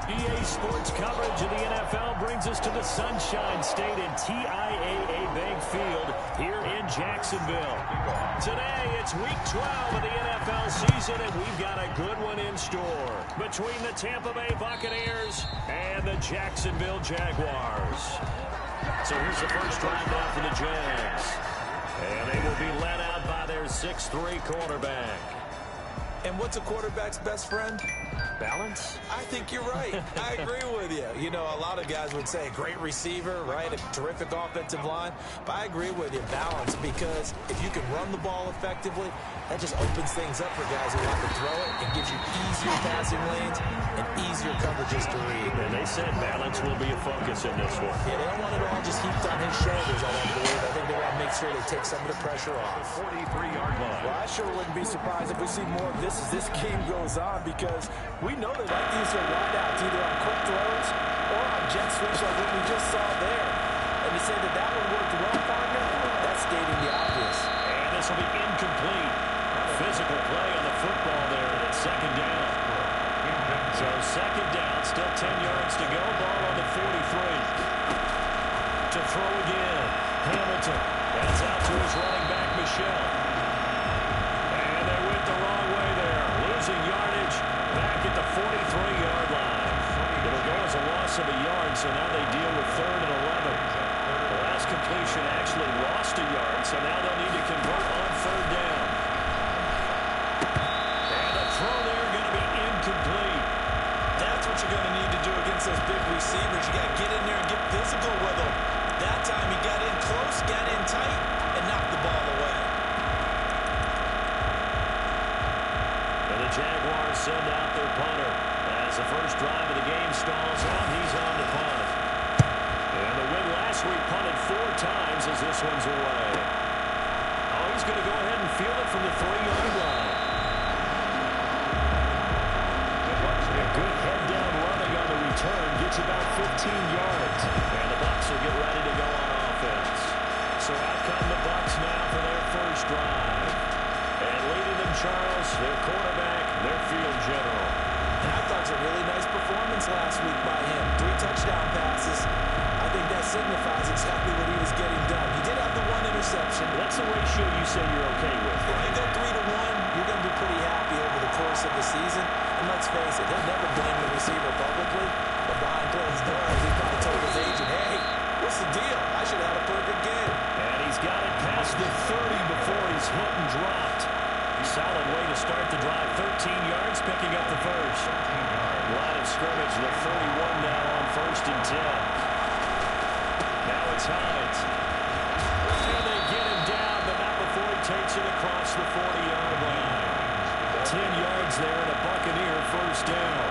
EA Sports coverage of the NFL brings us to the Sunshine State and TIAA Bank Field here in Jacksonville. Today, it's Week 12 of the NFL season, and we've got a good one in store between the Tampa Bay Buccaneers and the Jacksonville Jaguars. So here's the first drive now for the Jags. And they will be led out by their 6'3" quarterback. And what's a quarterback's best friend? Balance? I think you're right. I agree with you. You know, a lot of guys would say great receiver, right? A terrific offensive line. But I agree with you, balance, because if you can run the ball effectively, that just opens things up for guys who want to throw it and gives you easier passing lanes and easier coverages to read. And they said balance will be a focus in this one. Yeah, they don't want it all just heaped on his shoulders, I don't believe. I think they want to make sure they take some of the pressure off. 43-yard line. Well, I sure wouldn't be surprised if we see more of this as this game goes on, because we know they like to use their wideouts either on quick throws or on jet sweeps like what we just saw there. And to say that that one worked well, partner, that's stating the obvious. And this will be incomplete. Physical play on the football there, and it's second down. So second down, still 10 yards to go. Ball on the 43. To throw again, Hamilton. That's out to his running back, Michelle. And they went the wrong way there. Losing yardage back at the 43-yard line. It'll go as a loss of a yard, so now they deal with 3rd and 11. The last completion actually lost a yard, so now they'll need to convert on 3rd down. Throw there going to be incomplete. That's what you're going to need to do against those big receivers. You got to get in there and get physical with them. That time he got in close, got in tight, and knocked the ball away. And the Jaguars send out their punter. As the first drive of the game stalls out, he's on to punt. And the win last week punted 4 times as this one's away. Oh, he's going to go ahead and field it from the 3-yard line. Good head-down running on the return. Gets about 15 yards. And the Bucs will get ready to go on offense. So out come the Bucs now for their first drive. And leading them, Charles, their quarterback, their field general. And I thought it was a really nice performance last week by him. 3 touchdown passes. I think that signifies exactly what he was getting done. He did have the 1 interception. That's the ratio you say you're okay with, If right? you go 3-1, you're going to be pretty happy over the course of the season. And let's face it, he'll never blame the receiver publicly, but behind closed doors, he probably told his agent, hey, what's the deal? I should have had a perfect game. And he's got it past the 30 before he's hit and dropped. Solid way to start the drive. 13 yards, picking up the first. Line of scrimmage, the 31 now on 1st and 10. Now it's Hines. And they get him down, but not before he takes it across the 40-yard line. 10 yards there and a Buccaneer first down.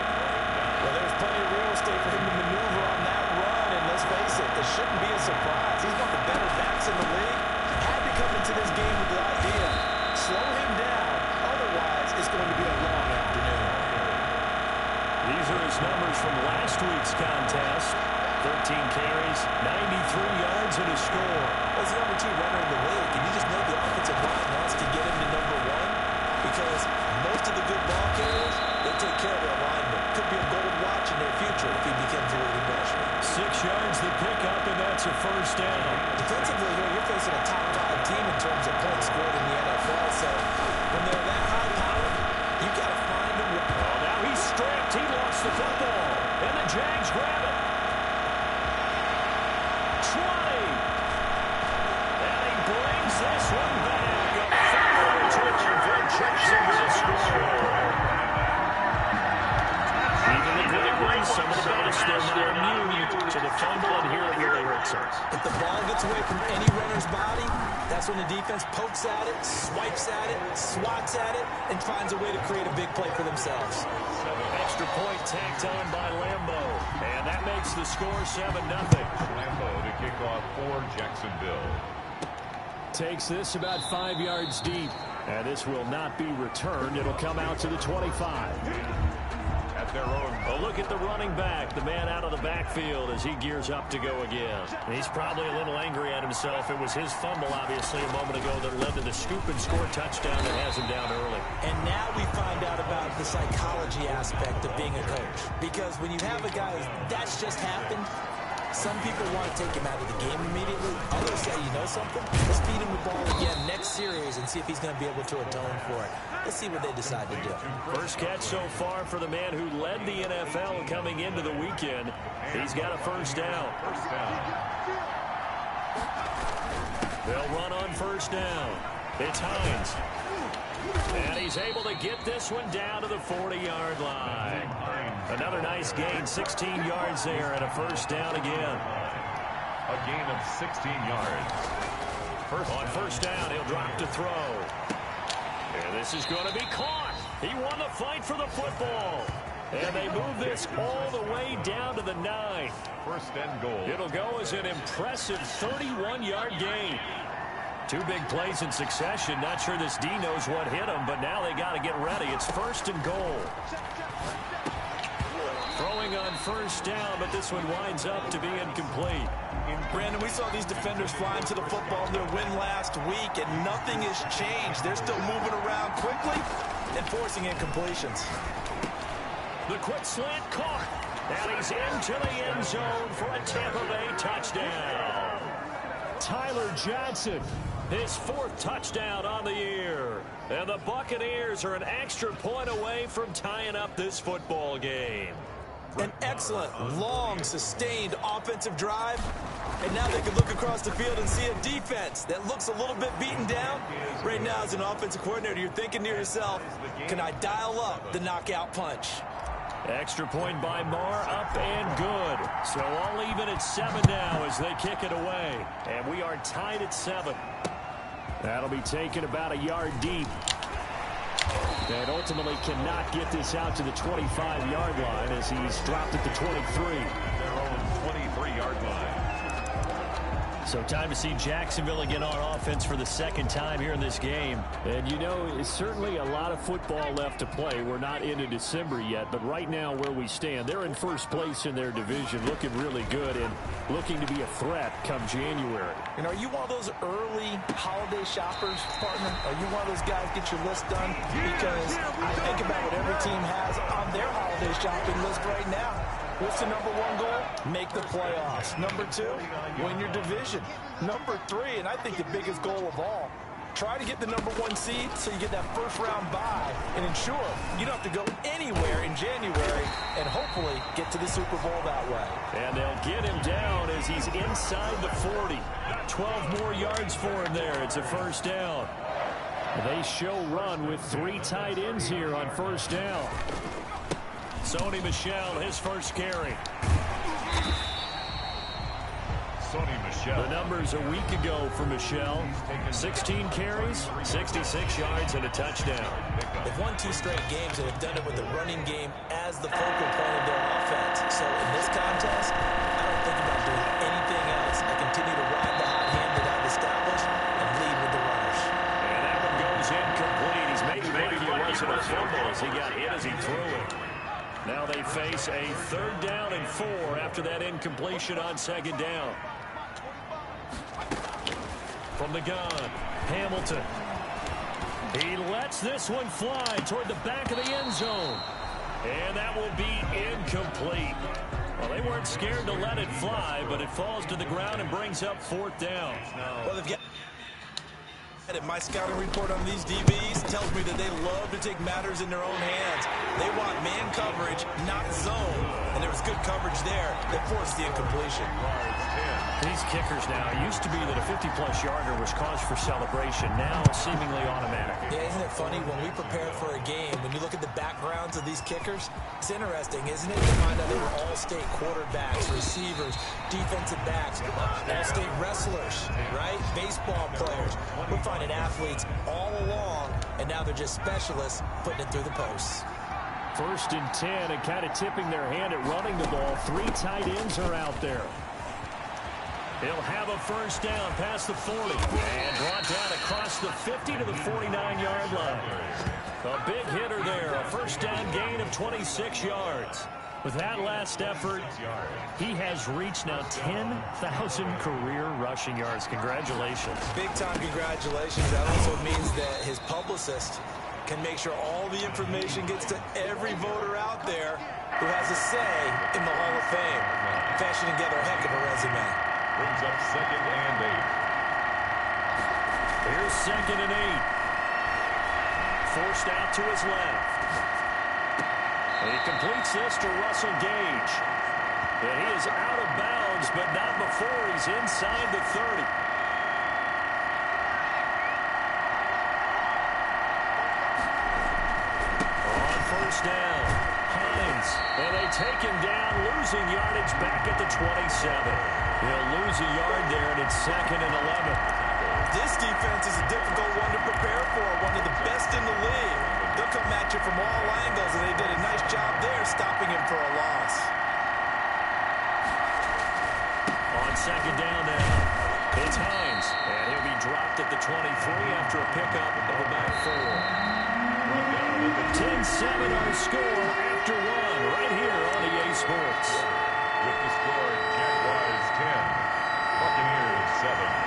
Well, there's plenty of real estate for him to maneuver on that run, and let's face it, this shouldn't be a surprise. He's one of the better backs in the league. Had to come into this game with the idea, slow him down, otherwise it's going to be a long afternoon. These are his numbers from last week's contest. 13 carries, 93 yards, and a score. As the number 2 runner in the league, and you just know the offensive line wants to get him to number 1, because most of the good ball carriers, they take care of their alignment. Could be a gold watch in their future if he becomes a leading rusher. 6 yards the pickup, and that's a first down. Defensively, here, you're facing a top 5 team in terms of points scored in the NFL, so when they're that high-powered, you got to find them. Oh, now he's stripped. He lost the football, and the Jags grab it. 20. And he brings this one back. A return for Jacksonville score. Even the good ones, some of the best, they're not immune to the fumble, and here it really hurts them. If the ball gets away from any runner's body, that's when the defense pokes at it, swipes at it, swats at it, and finds a way to create a big play for themselves. Extra point tacked on by Lambo, and that makes the score 7-0. Lambo to kick off for Jacksonville. Takes this about 5 yards deep, and this will not be returned. It'll come out to the 25. At their own Oh, look at the running back, the man out of the backfield as he gears up to go again. He's probably a little angry at himself. It was his fumble, obviously, a moment ago that led to the scoop and score touchdown that has him down early. And now we find out about the psychology aspect of being a coach. Because when you have a guy that's just happened, some people want to take him out of the game immediately. Others say, you know something? Let's feed him the ball again next series and see if he's going to be able to atone for it. Let's see what they decide to do. First catch so far for the man who led the NFL coming into the weekend. He's got a first down. They'll run on first down. It's Hines. And he's able to get this one down to the 40-yard line. Another nice gain, 16 yards there, and a first down again. A gain of 16 yards. On first down, he'll drop to throw. And this is going to be caught. He won the fight for the football. And they move this all the way down to the 9. First and goal. It'll go as an impressive 31-yard gain. Two big plays in succession. Not sure this D knows what hit him, but now they got to get ready. It's first and goal. Throwing on first down, but this one winds up to be incomplete. Brandon, we saw these defenders flying to the football in their win last week, and nothing has changed. They're still moving around quickly and forcing incompletions. The quick slant caught. And he's into the end zone for a Tampa Bay touchdown. Tyler Johnson, his fourth touchdown on the year. And the Buccaneers are an extra point away from tying up this football game. An excellent, long, sustained offensive drive. And now they can look across the field and see a defense that looks a little bit beaten down. Right now, as an offensive coordinator, you're thinking to yourself, can I dial up the knockout punch? Extra point by Marr, up and good. So all even at 7 now as they kick it away. And we are tied at 7. That'll be taken about a yard deep. And ultimately cannot get this out to the 25-yard line as he's dropped at the 23. Their own 23-yard line. So time to see Jacksonville again on offense for the second time here in this game. And, you know, it's certainly a lot of football left to play. We're not into December yet, but right now where we stand, they're in first place in their division, looking really good and looking to be a threat come January. And are you one of those early holiday shoppers, partner? Are you one of those guys get your list done? Because I think about what every team has on their holiday shopping list right now. What's the number one goal? Make the playoffs. Number 2, win your division. Number 3, and I think the biggest goal of all, try to get the number 1 seed so you get that first round bye and ensure you don't have to go anywhere in January and hopefully get to the Super Bowl that way. And they'll get him down as he's inside the 40. 12 more yards for him there. It's a first down. They show run with 3 tight ends here on first down. Sony Michel, his first carry. Sony Michel. The numbers a week ago for Michel. 16 carries, 66 yards, and a touchdown. They've won 2 straight games and have done it with the running game as the focal point of their offense. So in this contest, I don't think about doing anything else. I continue to ride the hot hand that I've established and lead with the runners. And that one goes incomplete. He's maybe it wasn't a fumble as he got hit as he threw it. Now they face a 3rd down and 4 after that incompletion on 2nd down. From the gun, Hamilton. He lets this one fly toward the back of the end zone. And that will be incomplete. Well, they weren't scared to let it fly, but it falls to the ground and brings up 4th down. Well, they've got... My scouting report on these DBs tells me that they love to take matters in their own hands. They want man coverage, not zone. And there was good coverage there that forced the incompletion. These kickers now, it used to be that a 50-plus yarder was cause for celebration. Now it's seemingly automatic. Yeah, isn't it funny when we prepare for a game, when you look at the backgrounds of these kickers, it's interesting, isn't it, to find out they were all-state quarterbacks, receivers, defensive backs, all-state wrestlers, right? Baseball players. We're finding athletes all along, and now they're just specialists putting it through the posts. 1st and 10, and kind of tipping their hand at running the ball. 3 tight ends are out there. He'll have a first down past the 40 and brought down across the 50 to the 49-yard line. A big hitter there, a first down gain of 26 yards. With that last effort, he has reached now 10,000 career rushing yards. Congratulations. Big-time congratulations. That also means that his publicist can make sure all the information gets to every voter out there who has a say in the Hall of Fame. Fashion together a heck of a resume. Brings up 2nd and 8. Here's 2nd and 8. Forced out to his left. And he completes this to Russell Gage. And he is out of bounds, but not before he's inside the 30. On first down, Hines. And they take him down, losing yardage back at the 27. He'll lose a yard there, and it's 2nd and 11. This defense is a difficult one to prepare for, one of the best in the league. They'll come at you from all angles, and they did a nice job there stopping him for a loss. On 2nd down now, it's Hines, and he'll be dropped at the 23 after a pickup of about 4. 10-7 our score after 1 right here on EA Sports. With the score, Jaguars 10, Buccaneers 7.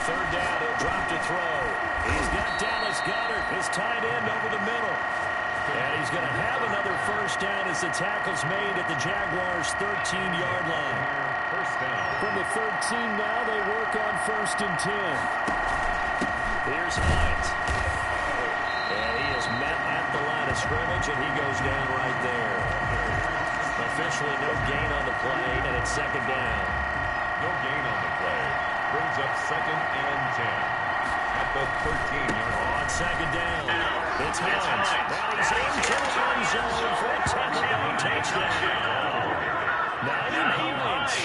Third down, he'll drop to throw. He's got Dallas Goedert, his tight end, over the middle. And he's going to have another first down as the tackle's made at the Jaguars' 13-yard line. First down. From the 13 now, they work on 1st and 10. Here's Hines. And he is met at the line of scrimmage, and he goes down right there. Officially no gain on the play, and it's 2nd down. No gain on the play. Brings up 2nd and 10 at the 13-yard line. On 2nd down, it's Hines. Now he's into the end zone for a 10-yard touchdown. Now Hines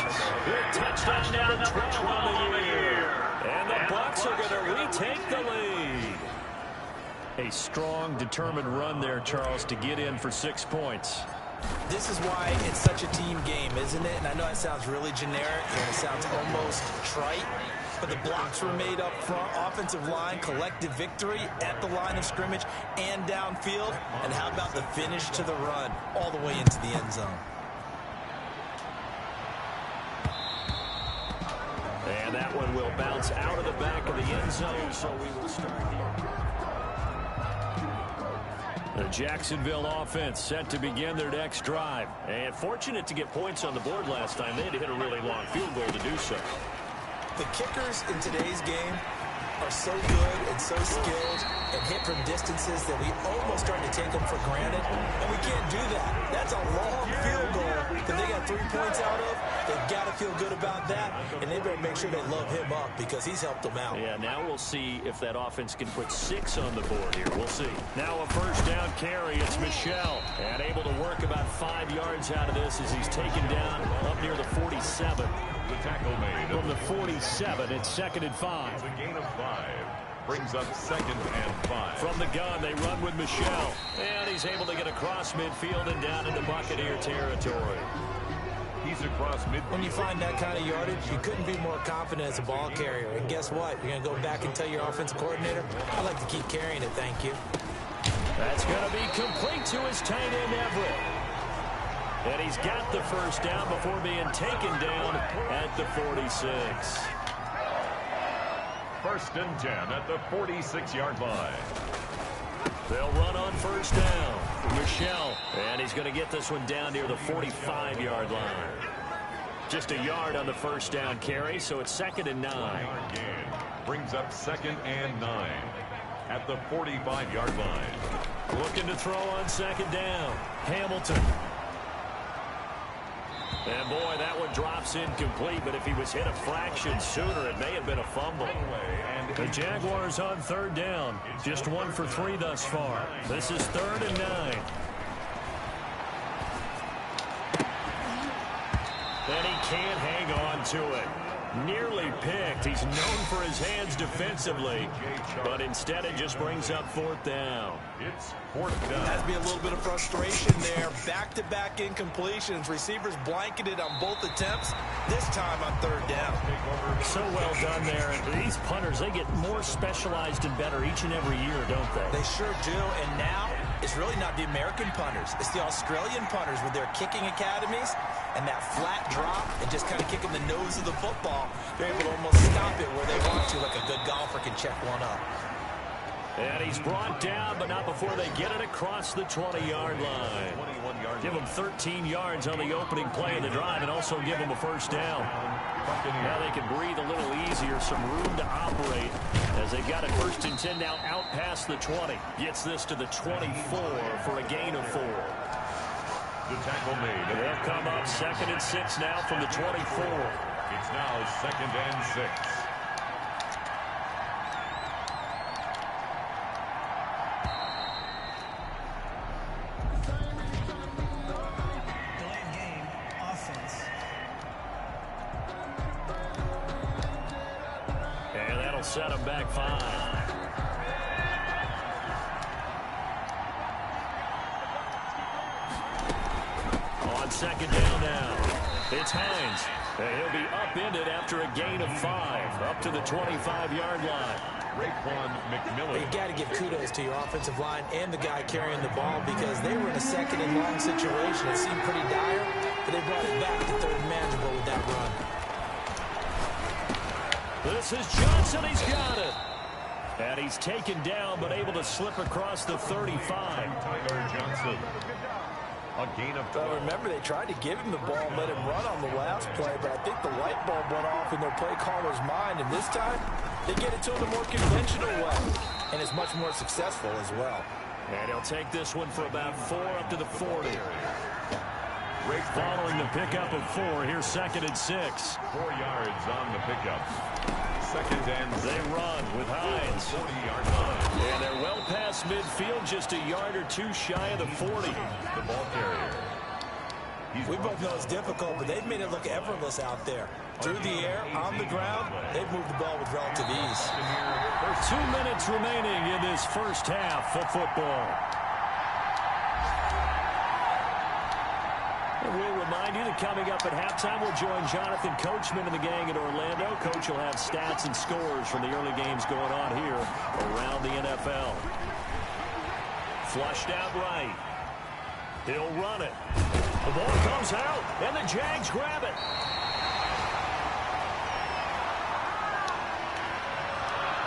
with touchdown number 12 on the year. And the Bucs are going to retake the lead. A strong, determined run there, Charles, to get in for 6 points. This is why it's such a team game, isn't it? And I know it sounds really generic and it sounds almost trite, but the blocks were made up front, offensive line, collective victory at the line of scrimmage and downfield. And how about the finish to the run all the way into the end zone? And that one will bounce out of the back of the end zone, so we will start here. The Jacksonville offense set to begin their next drive. And fortunate to get points on the board last time. They had to hit a really long field goal to do so. The kickers in today's game are so good and so skilled and hit from distances that we almost start to take them for granted. And we can't do that. That's a long field goal that they got 3 points out of. They've got to feel good about that, and they better make sure they love him up because he's helped them out. Yeah, now we'll see if that offense can put 6 on the board here. We'll see. Now a first down carry. It's Michel, and able to work about 5 yards out of this as he's taken down up near the 47. The tackle made. From the 47, it's 2nd and 5. The gain of 5 brings up 2nd and 5. From the gun, they run with Michel. And he's able to get across midfield and down into Buccaneer territory. He's across midfield. When you find that kind of yardage, you couldn't be more confident as a ball carrier. And guess what? You're going to go back and tell your offensive coordinator, I'd like to keep carrying it, thank you. That's going to be complete to his tight end, Everett. And he's got the first down before being taken down at the 46. 1st and 10 at the 46-yard line. They'll run on first down. Michel, and he's going to get this one down near the 45-yard line. Just a yard on the first down carry, so it's 2nd and 9. Brings up 2nd and 9 at the 45-yard line. Looking to throw on 2nd down. Hamilton. And boy, that one drops incomplete, but if he was hit a fraction sooner, it may have been a fumble. The Jaguars on 3rd down. Just 1 for 3 thus far. This is 3rd and 9. And he can't hang on to it. Nearly picked. He's known for his hands defensively, but instead it just brings up 4th down. It's 4th down. Has to be a little bit of frustration there. Back-to-back incompletions. Receivers blanketed on both attempts. This time on 3rd down. So well done there. And these punters, they get more specialized and better each and every year, don't they? They sure do. And now It's really not the American punters. It's the Australian punters with their kicking academies and that flat drop and just kind of kicking the nose of the football. They're able to almost stop it where they want to, like a good golfer can check one up. And he's brought down, but not before they get it across the 20-yard line. Give them 13 yards on the opening play of the drive and also give them a first down. Now they can breathe a little easier, some room to operate as they got it 1st and 10 now out past the 20. Gets this to the 24 for a gain of 4. The tackle made. They'll come up 2nd and 6 now from the 24. It's now 2nd and 6. Set him back 5. On 2nd down now. It's Hines. And he'll be upended after a gain of 5 up to the 25-yard line. You got to give kudos to your offensive line and the guy carrying the ball because they were in a 2nd and long situation. It seemed pretty dire, but they brought it back to 3rd and manageable with that run. This is Johnson. He's got it. And he's taken down, but able to slip across the 35. Tyler Johnson. A gain of 12. Remember, they tried to give him the ball and let him run on the last play, but I think the light bulb went off in their play caller's mind, and this time they get it to him the more conventional way, and it's much more successful as well. And he'll take this one for about 4 up to the 40. Following the pickup of 4, here's 2nd and 6. 4 yards on the pickup. 2nd and they run with Hines. 40-yard line. And they're well past midfield, just a yard or 2 shy of the 40. The ball carrier. We both know it's difficult, but they've made it look effortless out there. Through the air, on the ground, they've moved the ball with relative ease. There's 2 minutes remaining in this first half of football. We'll remind you that coming up at halftime, we'll join Jonathan Coachman and the gang in Orlando. Coach will have stats and scores from the early games going on here around the NFL. Flushed out right. He'll run it. The ball comes out, and the Jags grab it.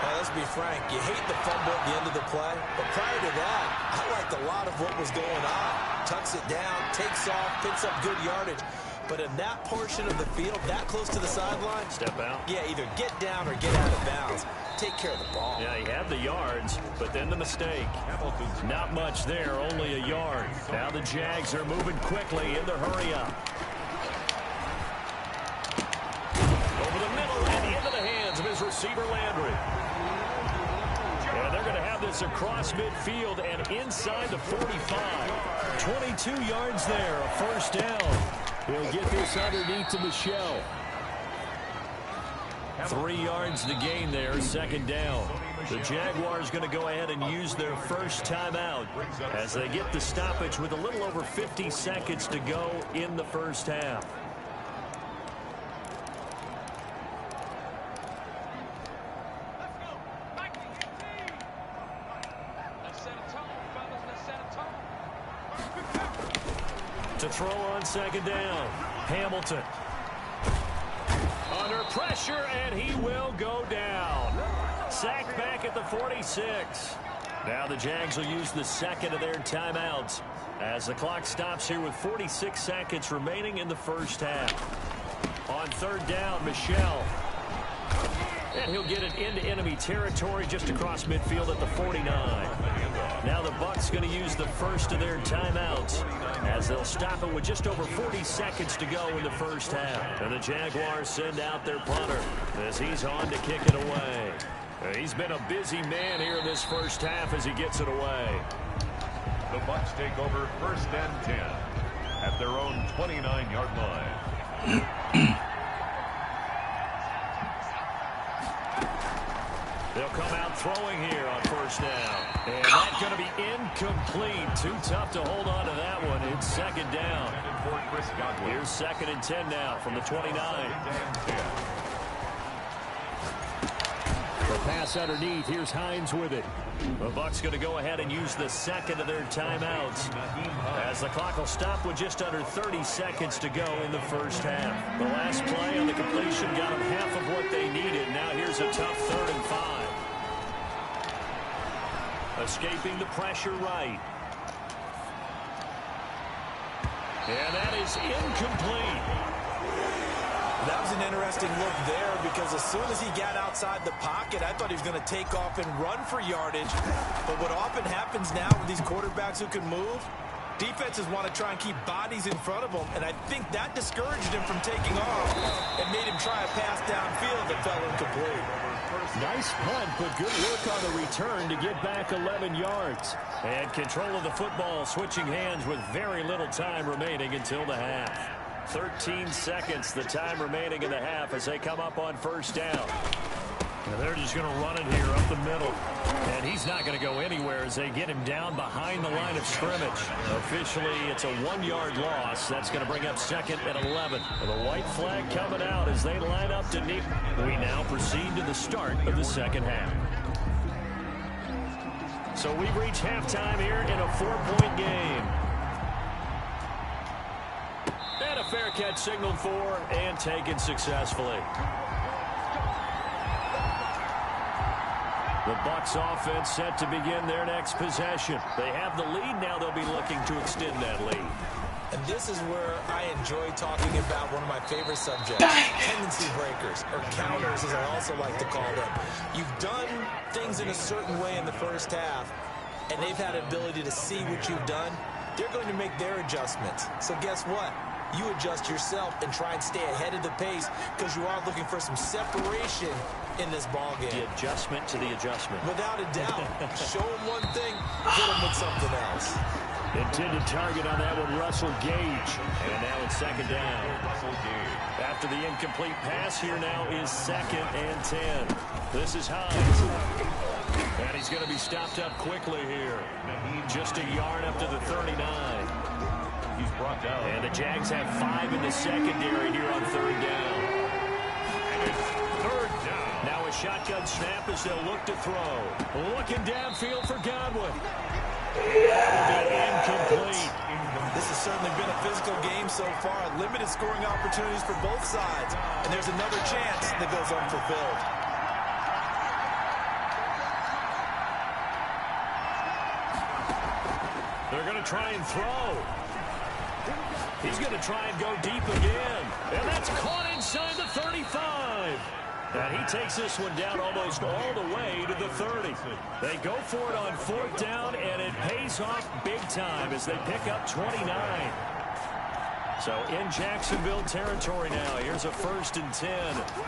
Now, let's be frank. You hate the fumble at the end of the play, but prior to that, I liked a lot of what was going on. Tucks it down, takes off, picks up good yardage. But in that portion of the field, that close to the sideline, step out. Yeah, either get down or get out of bounds. Take care of the ball. Yeah, he had the yards, but then the mistake. Not much there, only a yard. Now the Jags are moving quickly in the hurry-up. Over the middle and into the hands of his receiver, Landry. And they're going to have this across midfield and inside the 45. 22 yards there, a first down. He'll get this underneath to Michelle. 3 yards to gain there, 2nd down. The Jaguars going to go ahead and use their first timeout as they get the stoppage with a little over 50 seconds to go in the first half. To throw on 2nd down, Hamilton. Under pressure, and he will go down. Sacked back at the 46. Now the Jags will use the 2nd of their timeouts as the clock stops here with 46 seconds remaining in the first half. On 3rd down, Michelle. And he'll get it into enemy territory just across midfield at the 49. Now the Bucs going to use the first of their timeouts as they'll stop it with just over 40 seconds to go in the first half. And the Jaguars send out their punter as he's on to kick it away. He's been a busy man here in this first half as he gets it away. The Bucs take over 1st and 10 at their own 29-yard line. They'll come out throwing here on 1st down. And that's going to be incomplete. Too tough to hold on to that one. It's 2nd down. Here's 2nd and 10 now from the 29. The pass underneath. Here's Hines with it. The Bucs going to go ahead and use the second of their timeouts, as the clock will stop with just under 30 seconds to go in the first half. The last play on the completion got them half of what they needed. Now here's a tough 3rd and 5. Escaping the pressure right. And that is incomplete. That was an interesting look there, because as soon as he got outside the pocket, I thought he was going to take off and run for yardage. But what often happens now with these quarterbacks who can move, defenses want to try and keep bodies in front of them, and I think that discouraged him from taking off and made him try a pass downfield that fell incomplete. Nice punt, but good work on the return to get back 11 yards. And control of the football switching hands with very little time remaining until the half. 13 seconds, the time remaining in the half as they come up on first down. And they're just going to run it here up the middle. And he's not going to go anywhere as they get him down behind the line of scrimmage. Officially, it's a 1-yard loss. That's going to bring up 2nd and 11. And the white flag coming out as they line up to knee. We now proceed to the start of the second half. So we've reached halftime here in a 4-point game. And a fair catch signaled for and taken successfully. The Bucs offense set to begin their next possession. They have the lead now. They'll be looking to extend that lead. And this is where I enjoy talking about one of my favorite subjects, tendency breakers, or counters as I also like to call them. You've done things in a certain way in the first half, and they've had an ability to see what you've done. They're going to make their adjustments. So guess what? You adjust yourself and try and stay ahead of the pace, because you are looking for some separation in this ball game. The adjustment to the adjustment. Without a doubt. Show them one thing, hit them with something else. Intended target on that one, Russell Gage. And now it's 2nd down. After the incomplete pass, here now is 2nd and 10. This is Hines. And he's going to be stopped up quickly here. Just a yard up to the 39. He's brought down. And the Jags have 5 in the secondary here on 3rd down. And it's 3rd down. Now a shotgun snap as they'll look to throw. Looking downfield for Godwin. Incomplete. This has certainly been a physical game so far. Limited scoring opportunities for both sides. And there's another chance that goes unfulfilled. They're going to try and throw. He's going to try and go deep again. And that's caught inside the 35. And he takes this one down almost all the way to the 30. They go for it on 4th down, and it pays off big time as they pick up 29. So in Jacksonville territory now. Here's a 1st and 10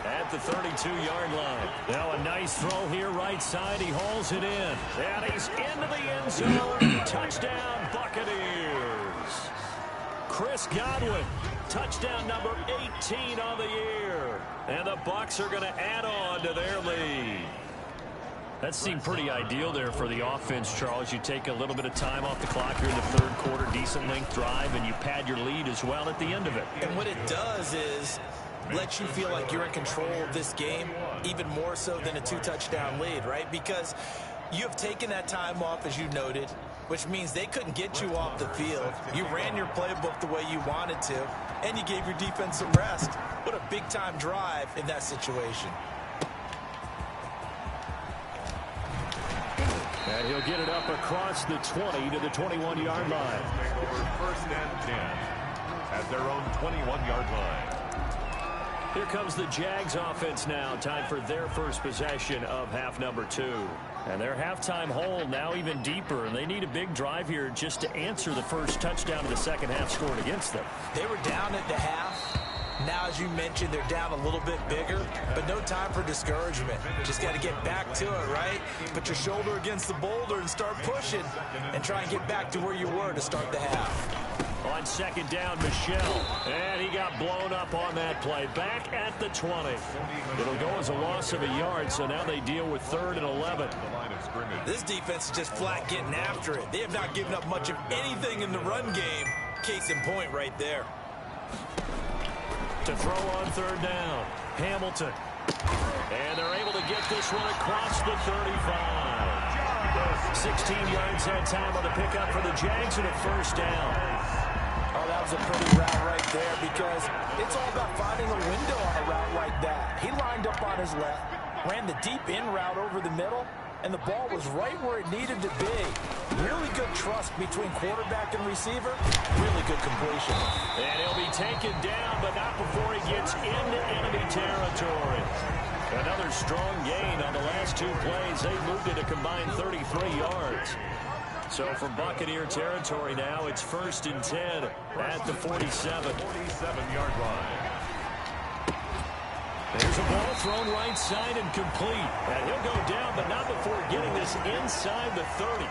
at the 32-yard line. Now a nice throw here right side. He hauls it in. And he's into the end zone. Touchdown, Buccaneers. Chris Godwin, touchdown number 18 on the year. And the Bucs are going to add on to their lead. That seemed pretty ideal there for the offense, Charles. You take a little bit of time off the clock here in the 3rd quarter, decent length drive, and you pad your lead as well at the end of it. And what it does is let you feel like you're in control of this game, even more so than a 2-touchdown lead, right? Because you have taken that time off, as you noted, which means they couldn't get you off the field. You ran your playbook the way you wanted to, and you gave your defense some rest. What a big-time drive in that situation. And he'll get it up across the 20 to the 21-yard line. Over 1st and 10 at their own 21-yard line. Here comes the Jags offense now. Time for their first possession of half number 2. And their halftime hole now even deeper, and they need a big drive here just to answer the first touchdown of the second half scored against them. They were down at the half. Now, as you mentioned, they're down a little bit bigger, but no time for discouragement. Just got to get back to it, right? Put your shoulder against the boulder and start pushing and try and get back to where you were to start the half. On 2nd down, Michelle. And he got blown up on that play. Back at the 20. It'll go as a loss of a yard, so now they deal with 3rd and 11. This defense is just flat getting after it. They have not given up much of anything in the run game. Case in point right there. To throw on 3rd down, Hamilton. And they're able to get this one across the 35. 16 yards that time on the pickup for the Jags and a first down. Oh, that was a pretty route right there because it's all about finding a window on a route like that. He lined up on his left, ran the deep in route over the middle, and the ball was right where it needed to be. Really good trust between quarterback and receiver. Really good completion. And he'll be taken down, but not before he gets into enemy territory. Another strong gain on the last two plays. They moved it a combined 33 yards. So from Buccaneer territory now, it's 1st and 10 at the 47. 47-yard line. There's a ball thrown right side and complete. And he'll go down, but not before getting this inside the 30.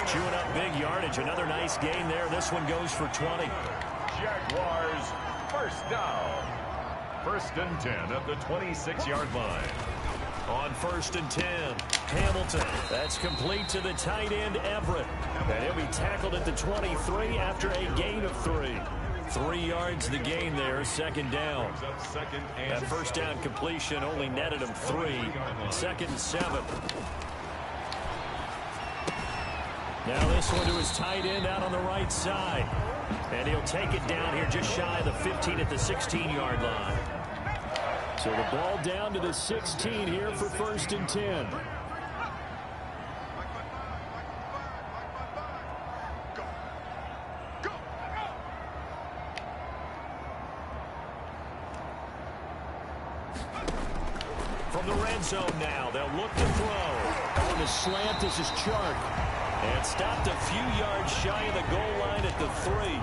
Chewing up big yardage. Another nice gain there. This one goes for 20. Jaguars, first down. 1st and 10 at the 26-yard line. On 1st and 10, Hamilton. That's complete to the tight end, Everett. And he'll be tackled at the 23 after a gain of 3. 3 yards the gain there, 2nd down. That first down completion only netted him 3. 2nd and 7. Now this one to his tight end out on the right side. And he'll take it down here just shy of the 15 at the 16-yard line. So the ball down to the 16 here for 1st and 10. From the red zone now, they'll look to throw. On the slant, this is Chark. And stopped a few yards shy of the goal line at the 3.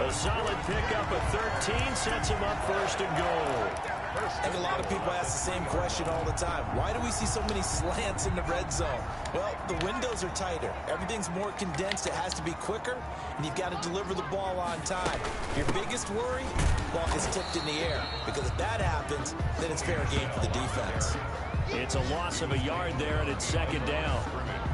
A solid pickup of 13 sets him up 1st and goal. I think a lot of people ask the same question all the time. Why do we see so many slants in the red zone? Well, the windows are tighter. Everything's more condensed. It has to be quicker, and you've got to deliver the ball on time. Your biggest worry? Ball gets tipped in the air. Because if that happens, then it's fair game for the defense. It's a loss of a yard there, and it's 2nd down.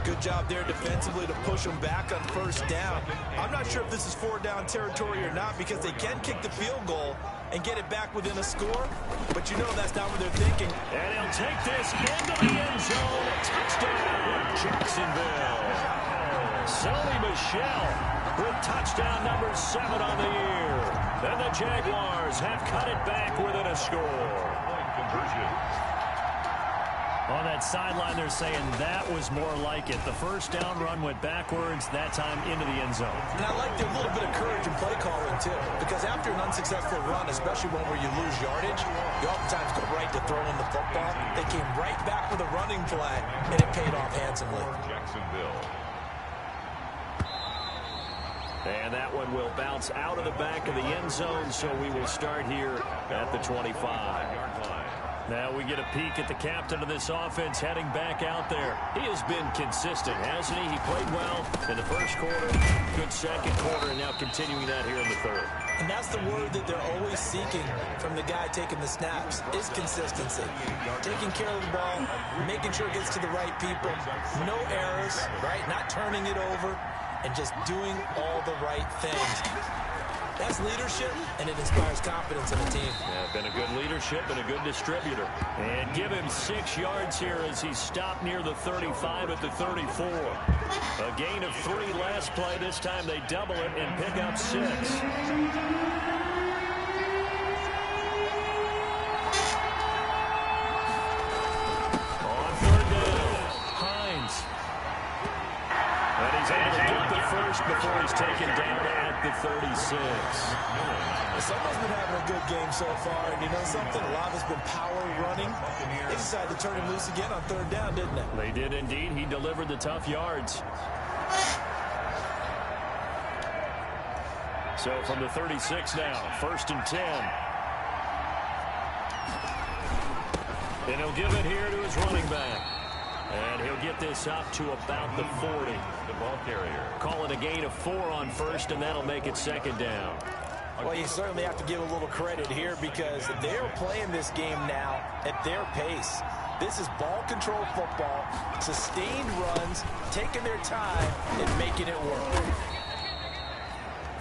Good job there defensively to push them back on 1st down. I'm not sure if this is 4-down territory or not because they can kick the field goal and get it back within a score, but you know that's not what they're thinking. And he'll take this into the end zone. Touchdown, Jacksonville. Sony Michel with touchdown number 7 on the year. And the Jaguars have cut it back within a score. Conversion. On that sideline, they're saying that was more like it. The first down run went backwards, that time into the end zone. And I like their little bit of courage in play calling, too, because after an unsuccessful run, especially one where you lose yardage, you oftentimes go right to throwing the football. They came right back with a running play, and it paid off handsomely. Jacksonville. And that one will bounce out of the back of the end zone, so we will start here at the 25-yard line. Now we get a peek at the captain of this offense heading back out there. He has been consistent, hasn't he? He played well in the first quarter, good 2nd quarter, and now continuing that here in the 3rd. And that's the word that they're always seeking from the guy taking the snaps, is consistency. Taking care of the ball, making sure it gets to the right people, no errors, right? Not turning it over, and just doing all the right things. That's leadership, and it inspires confidence in the team. Yeah, been a good leadership and a good distributor. And give him 6 yards here as he stopped near the 35 at the 34. A gain of 3 last play. This time they double it and pick up 6. On 3rd down, Hines. And he's able to get the first before he's taken down at the 36. Someone's been having a good game so far, and you know something? A lot has been power running. They decided to turn him loose again on 3rd down, didn't they? They did indeed. He delivered the tough yards. So from the 36 now, 1st and 10. And he'll give it here to his running back. And he'll get this up to about the 40. The ball carrier. Call it a gain of 4 on 1st, and that'll make it 2nd down. Well, you certainly have to give a little credit here because they're playing this game now at their pace. This is ball control football, sustained runs, taking their time and making it work.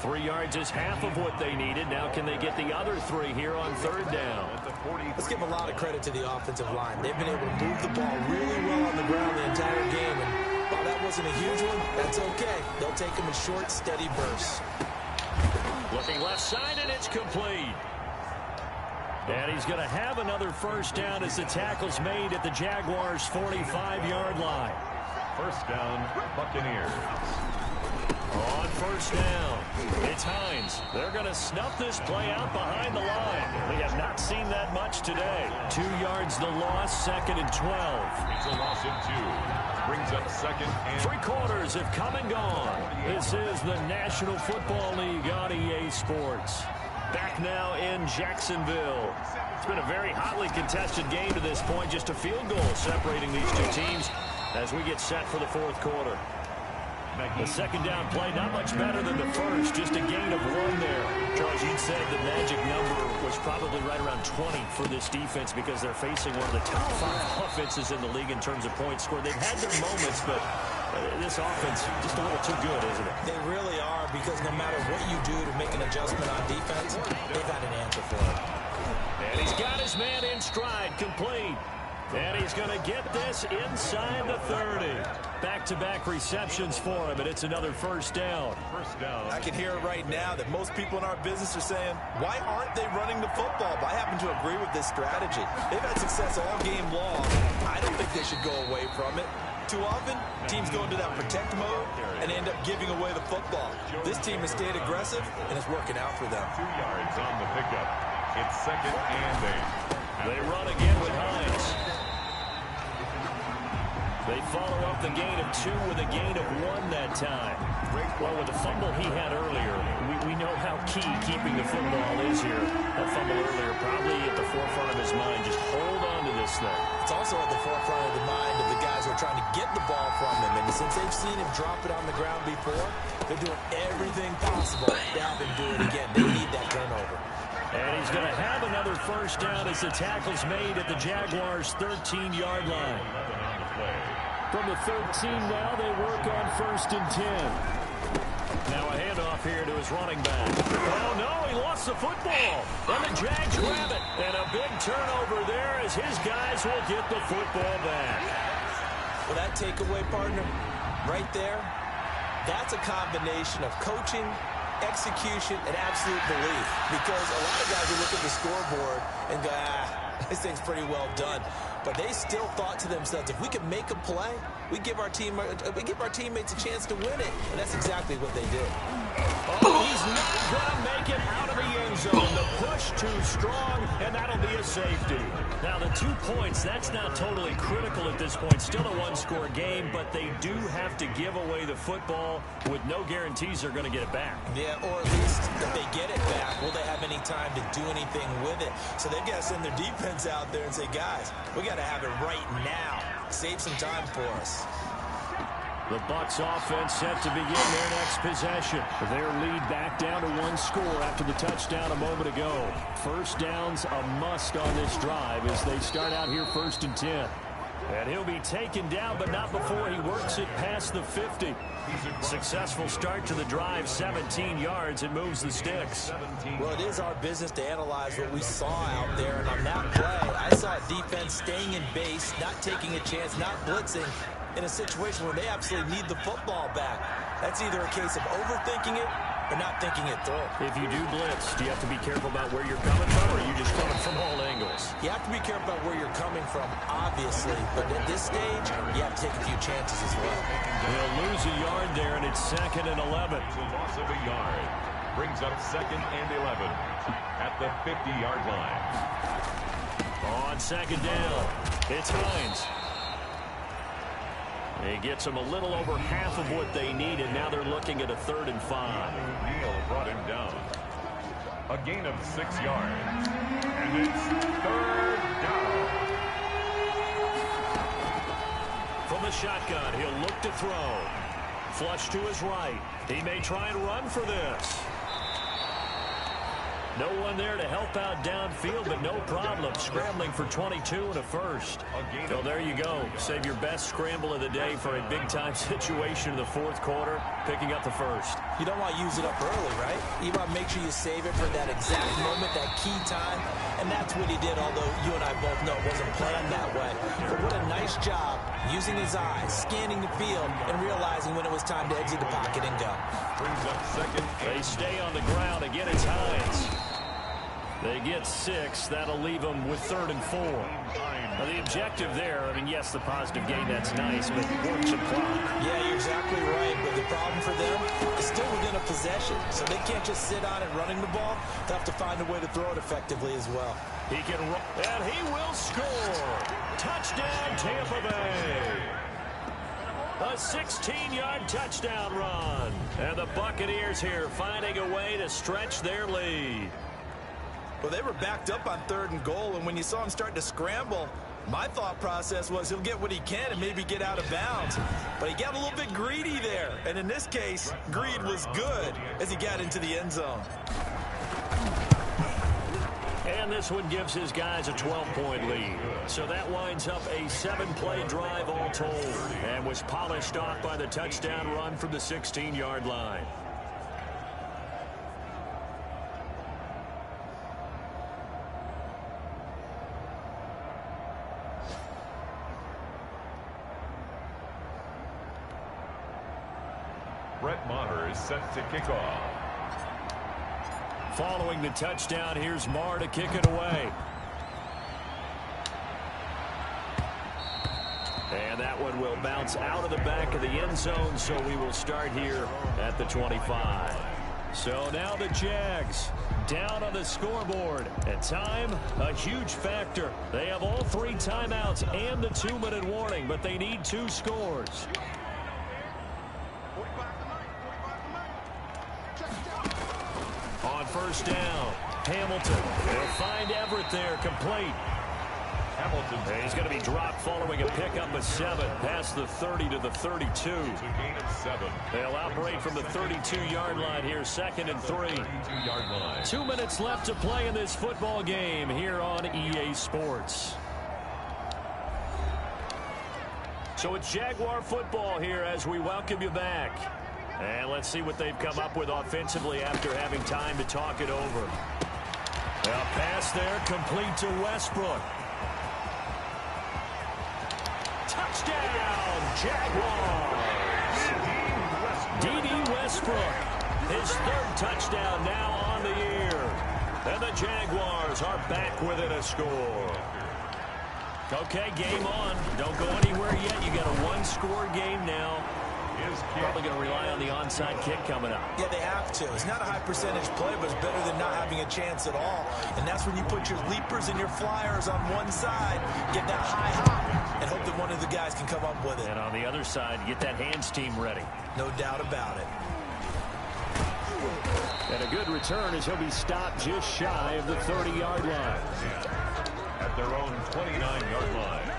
3 yards is half of what they needed. Now can they get the other 3 here on 3rd down? Let's give a lot of credit to the offensive line. They've been able to move the ball really well on the ground the entire game. And while that wasn't a huge one, that's okay. They'll take them in short, steady bursts. Looking left side, and it's complete. And he's going to have another 1st down as the tackle's made at the Jaguars' 45-yard line. 1st down, Buccaneers. On 1st down, it's Hines. They're going to snuff this play out behind the line. We have not seen that much today. 2 yards the loss, 2nd and 12. It's a loss of 2. Brings up 2nd and 3 quarters have come and gone. This is the National Football League on EA Sports. Back now in Jacksonville. It's been a very hotly contested game to this point. Just a field goal separating these 2 teams as we get set for the 4th quarter. The 2nd down play, not much better than the 1st, just a gain of 1 there. Charles, you said the magic number was probably right around 20 for this defense because they're facing one of the top 5 offenses in the league in terms of points scored. They've had their moments, but this offense just a little too good, isn't it? They really are, because no matter what you do to make an adjustment on defense, they've had an answer for it. And he's got his man in stride, complete. And he's going to get this inside the 30. Back-to-back receptions for him, and it's another 1st down. 1st down. I can hear it right now that most people in our business are saying, why aren't they running the football? But I happen to agree with this strategy. They've had success all game long. I don't think they should go away from it. Too often, teams go into that protect mode and end up giving away the football. This team has stayed aggressive, and it's working out for them. 2 yards on the pickup. It's 2nd and 8. They run again with Hines. They follow up the gain of 2 with a gain of 1 that time. Well, with the fumble he had earlier, we know how key keeping the football is here. That fumble earlier probably at the forefront of his mind. Just hold on to this thing. It's also at the forefront of the mind of the guys who are trying to get the ball from him. And since they've seen him drop it on the ground before, they're doing everything possible to have him do it again. They need that turnover. And he's going to have another 1st down as the tackle's made at the Jaguars' 13-yard line. From the 13 now, they work on 1st and 10. Now a handoff here to his running back. Oh, no, he lost the football. And the Jags grab it. And a big turnover there as his guys will get the football back. Well, that takeaway, partner, right there, that's a combination of coaching, execution, and absolute belief. Because a lot of guys will look at the scoreboard and go, this thing's pretty well done. But they still thought to themselves, if we can make a play, we give our teammates a chance to win it. And that's exactly what they did. Oh, he's not going to make it out of the end zone. The push too strong, and that'll be a safety. Now, the 2 points, that's not totally critical at this point. Still a 1-score game, but they do have to give away the football with no guarantees they're going to get it back. Yeah, or at least if they get it back, will they have any time to do anything with it? So they've got to send their defense out there and say, guys, we got to have it right now. Save some time for us. The Bucs offense set to begin their next possession. Their lead back down to 1 score after the touchdown a moment ago. 1st down's a must on this drive as they start out here 1st and 10. And he'll be taken down, but not before he works it past the 50. Successful start to the drive, 17 yards, and moves the sticks. Well, it is our business to analyze what we saw out there, and on that play, I saw a defense staying in base, not taking a chance, not blitzing, in a situation where they absolutely need the football back. That's either a case of overthinking it or not thinking it through. If you do blitz, do you have to be careful about where you're coming from, or are you just coming from all angles? You have to be careful about where you're coming from, obviously, but at this stage, you have to take a few chances as well. They'll lose a yard there, and it's 2nd and 11. It's a loss of a yard. Brings up 2nd and 11 at the 50-yard line. On 2nd down, it's Hines. He gets them a little over half of what they needed. Now they're looking at a 3rd and 5. Neal brought him down. A gain of 6 yards. And it's 3rd down. From the shotgun, he'll look to throw. Flush to his right. He may try and run for this. No one there to help out downfield, but no problem. Scrambling for 22 and a first. So there you go. Save your best scramble of the day for a big-time situation in the fourth quarter, picking up the first. You don't want to use it up early, right? You want to make sure you save it for that exact moment, that key time. And that's what he did, although you and I both know it wasn't planned that way. But what a nice job using his eyes, scanning the field, and realizing when it was time to exit the pocket and go. Brings up second. They stay on the ground. Again, it's Hines. They get 6. That'll leave them with 3rd and 4. Now, the objective there, I mean, yes, the positive gain, that's nice, but work some clock. Yeah, you're exactly right. But the problem for them is still within a possession. So they can't just sit on it running the ball. They'll have to find a way to throw it effectively as well. He can run, and he will score. Touchdown, Tampa Bay. A 16-yard touchdown run. And the Buccaneers here finding a way to stretch their lead. Well, they were backed up on 3rd and goal, and when you saw him start to scramble, my thought process was he'll get what he can and maybe get out of bounds. But he got a little bit greedy there, and in this case, greed was good as he got into the end zone. And this one gives his guys a 12-point lead. So that winds up a 7-play drive all told, and was polished off by the touchdown run from the 16-yard line. Brett Maher is set to kick off. Following the touchdown, here's Maher to kick it away. And that one will bounce out of the back of the end zone, so we will start here at the 25. So now the Jags down on the scoreboard. And time, a huge factor. They have all 3 timeouts and the 2-minute warning, but they need 2 scores. On first down, Hamilton. They'll find Everett there, complete. Hamilton. And he's going to be dropped following a pickup of 7 past the 30 to the 32. It's a gain of 7. They'll operate from the 32-yard line here, 2nd and 3. 32-yard line. 2 minutes left to play in this football game here on EA Sports. So it's Jaguar football here as we welcome you back. And let's see what they've come up with offensively after having time to talk it over. A pass there, complete to Westbrook. Touchdown, Jaguars! D.D. Westbrook, his 3rd touchdown now on the year. And the Jaguars are back within a score. Okay, game on. Don't go anywhere yet. You got a 1-score game now. Probably going to rely on the onside kick coming up. Yeah, they have to. It's not a high percentage play, but it's better than not having a chance at all. And that's when you put your leapers and your flyers on one side, get that high hop, and hope that one of the guys can come up with it. And on the other side, get that hands team ready. No doubt about it. And a good return as he'll be stopped just shy of the 30-yard line. At their own 29-yard line.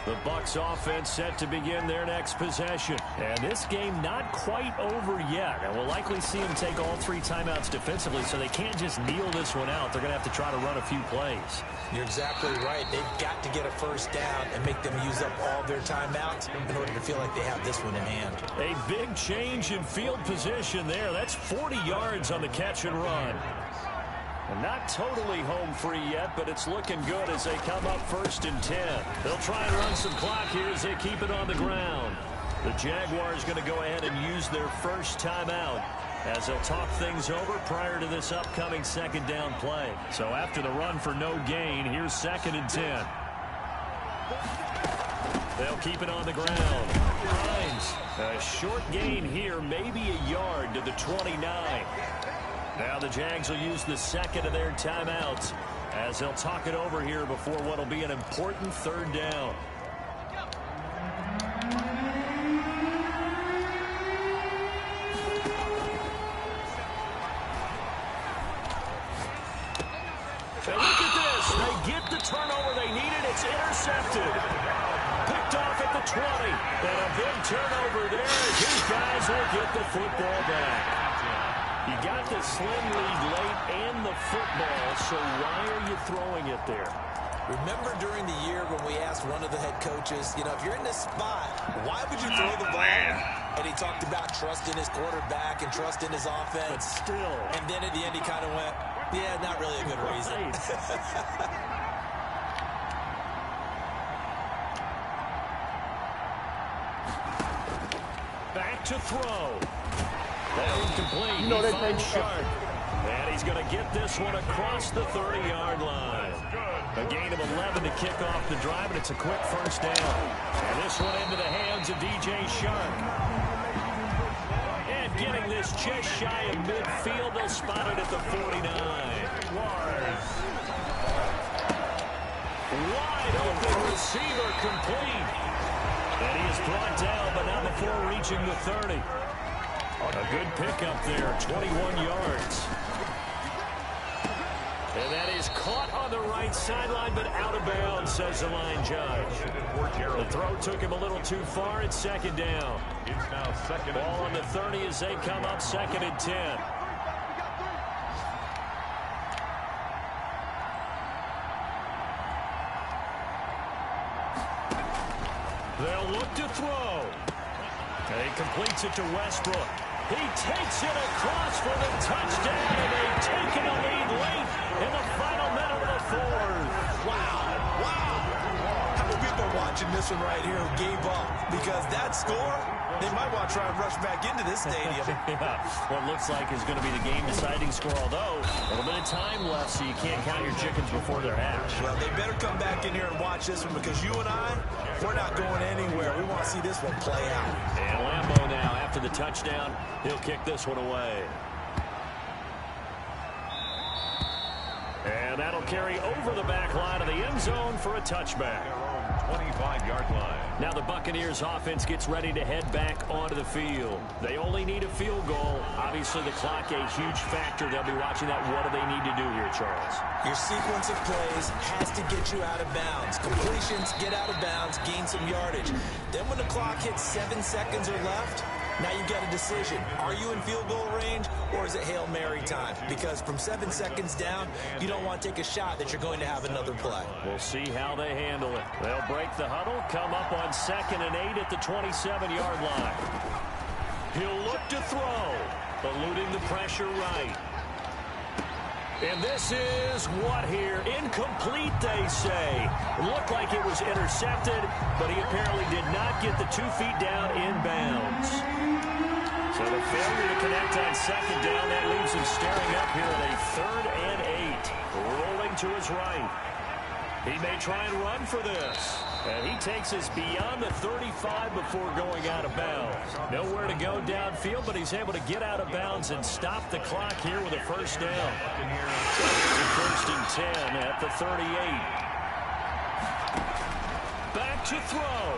The Bucs offense set to begin their next possession. And this game not quite over yet. And we'll likely see them take all 3 timeouts defensively, so they can't just kneel this one out. They're going to have to try to run a few plays. You're exactly right. They've got to get a first down and make them use up all their timeouts in order to feel like they have this one in hand. A big change in field position there. That's 40 yards on the catch and run. And not totally home free yet, but it's looking good as they come up 1st and 10. They'll try and run some clock here as they keep it on the ground. The Jaguars going to go ahead and use their first timeout as they'll talk things over prior to this upcoming 2nd down play. So after the run for no gain, here's 2nd and 10. They'll keep it on the ground. Hines, a short gain here, maybe a yard to the 29. Now the Jags will use the 2nd of their timeouts as they'll talk it over here before what will be an important 3rd down. And look at this. They get the turnover they needed. It's intercepted. Picked off at the 20. And a big turnover there as these guys will get the football back. You got the slim lead late and the football, so why are you throwing it there? Remember during the year when we asked one of the head coaches, you know, if you're in this spot, why would you throw the ball? And he talked about trust in his quarterback and trust in his offense. But still. And then at the end he kind of went, yeah, not really a good reason. Back to throw. That incomplete. You know he they finds think Sharp. And he's going to get this one across the 30-yard line. A gain of 11 to kick off the drive, and it's a quick first down. And this one into the hands of DJ Shark. And getting this just shy of midfield, they'll spot it at the 49. Wide open receiver complete. And he is brought down, but not before reaching the 30. A good pickup there, 21 yards. And that is caught on the right sideline, but out of bounds, says the line judge. The throw took him a little too far. It's second down. It's now second. Ball on the 30 as they come up, 2nd and 10. They'll look to throw. And he completes it to Westbrook. He takes it across for the touchdown, and they've taken a lead late in the final minute of the fourth. Wow. How many people are watching this one right here who gave up? Because that score, they might want to try and rush back into this stadium. Yeah, what looks like is going to be the game-deciding score, although a little bit of time left, so you can't count your chickens before they're hatched. Well, they better come back in here and watch this one, because you and I, we're not going anywhere. We want to see this one play out. And Lambeau now, after the touchdown, he'll kick this one away. And that'll carry over the back line of the end zone for a touchback. 25-yard line. Now the Buccaneers offense gets ready to head back onto the field. They only need a field goal. Obviously the clock a huge factor. They'll be watching that. What do they need to do here, Charles? Your sequence of plays has to get you out of bounds. Completions, get out of bounds, gain some yardage. Then when the clock hits 7 seconds or left, now you've got a decision. Are you in field goal range, or is it Hail Mary time? Because from 7 seconds down, you don't want to take a shot that you're going to have another play. We'll see how they handle it. They'll break the huddle, come up on 2nd and 8 at the 27-yard line. He'll look to throw, eluding the pressure right. And this is what here? Incomplete, they say. It looked like it was intercepted, but he apparently did not get the 2 feet down in bounds. So the failure to connect on 2nd down, that leaves him staring up here at a 3rd and 8. Rolling to his right. He may try and run for this. And he takes us beyond the 35 before going out of bounds. Nowhere to go downfield, but he's able to get out of bounds and stop the clock here with a first down. It's a 1st and 10 at the 38. Back to throw.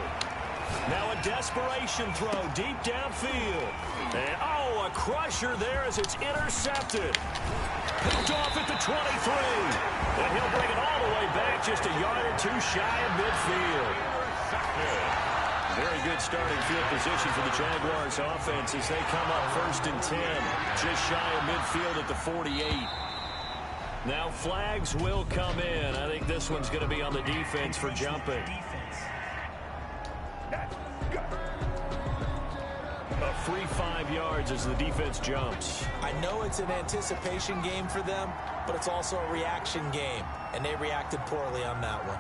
Now a desperation throw deep downfield. And, oh, a crusher there as it's intercepted. Picked off at the 23. And he'll bring it all the way back just a yard or 2 shy of midfield. Very good starting field position for the Jaguars offense as they come up 1st and 10. Just shy of midfield at the 48. Now flags will come in. I think this one's going to be on the defense for jumping. A free 5 yards as the defense jumps. I know it's an anticipation game for them, but it's also a reaction game, and they reacted poorly on that one.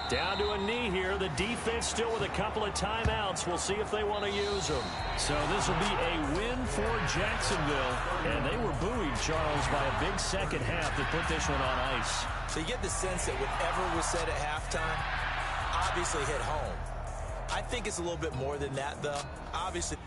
Down to a knee here. The defense still with a couple of timeouts. We'll see if they want to use them. So this will be a win for Jacksonville. And they were buoyed, Charles, by a big second half that put this one on ice. So you get the sense that whatever was said at halftime obviously hit home. I think it's a little bit more than that, though. Obviously.